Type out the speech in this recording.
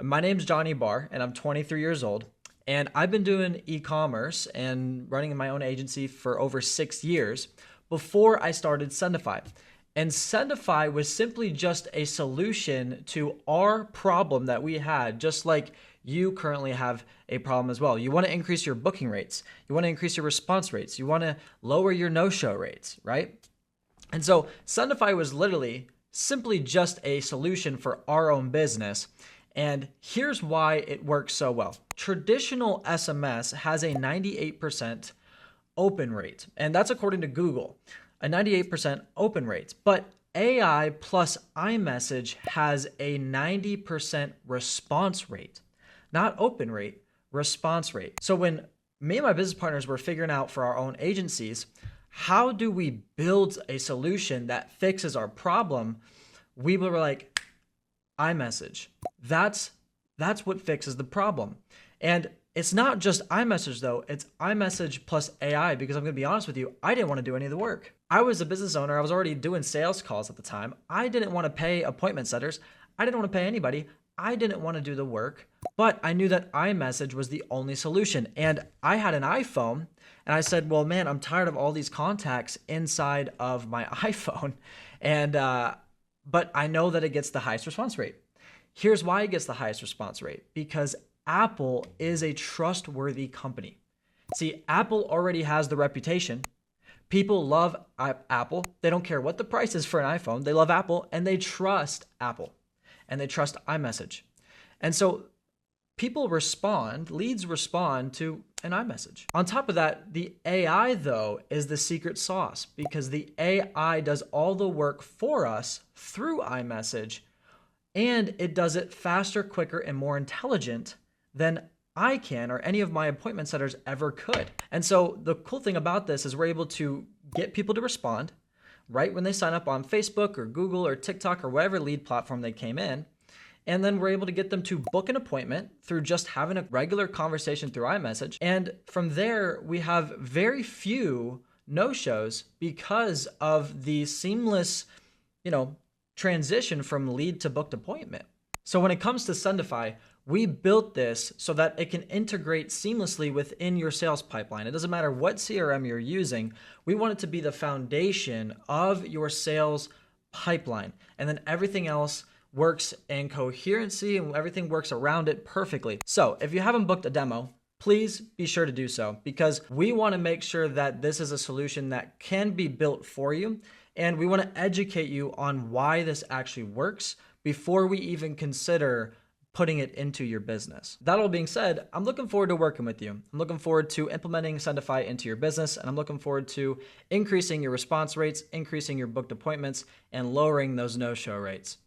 My name's Johnny Barr, and I'm 23 years old. And I've been doing e-commerce and running my own agency for over 6 years before I started Sendify. And Sendify was simply just a solution to our problem that we had, just like you currently have a problem as well. You want to increase your booking rates. You want to increase your response rates. You want to lower your no-show rates, right? And so Sendify was literally simply just a solution for our own business. And here's why it works so well. Traditional SMS has a 98% open rate, and that's according to Google, a 98% open rate. But AI plus iMessage has a 90% response rate, not open rate, response rate. So when me and my business partners were figuring out for our own agencies, how do we build a solution that fixes our problem? We were like, iMessage. That's what fixes the problem. And it's not just iMessage though, it's iMessage plus AI, because I'm gonna be honest with you, I didn't want to do any of the work. I was a business owner, I was already doing sales calls at the time. I didn't want to pay appointment setters. I didn't want to pay anybody. I didn't want to do the work, but I knew that iMessage was the only solution. And I had an iPhone and I said, well, man, I'm tired of all these contacts inside of my iPhone. And, but I know that it gets the highest response rate. Here's why it gets the highest response rate, because Apple is a trustworthy company. See, Apple already has the reputation. People love Apple. They don't care what the price is for an iPhone. They love Apple and they trust Apple and they trust iMessage. And so people respond, leads respond to an iMessage. On top of that, the AI though is the secret sauce, because the AI does all the work for us through iMessage, and it does it faster, quicker, and more intelligent than I can or any of my appointment setters ever could. And so the cool thing about this is we're able to get people to respond right when they sign up on Facebook or Google or TikTok or whatever lead platform they came in. And then we're able to get them to book an appointment through just having a regular conversation through iMessage. And from there, we have very few no-shows because of the seamless, transition from lead to booked appointment. So when it comes to Sendify, we built this so that it can integrate seamlessly within your sales pipeline. It doesn't matter what CRM you're using. We want it to be the foundation of your sales pipeline. And then everything else works in coherency and everything works around it perfectly. So if you haven't booked a demo, please be sure to do so, because we want to make sure that this is a solution that can be built for you. And we want to educate you on why this actually works before we even consider putting it into your business. That all being said, I'm looking forward to working with you. I'm looking forward to implementing Sendify into your business, and I'm looking forward to increasing your response rates, increasing your booked appointments, and lowering those no-show rates.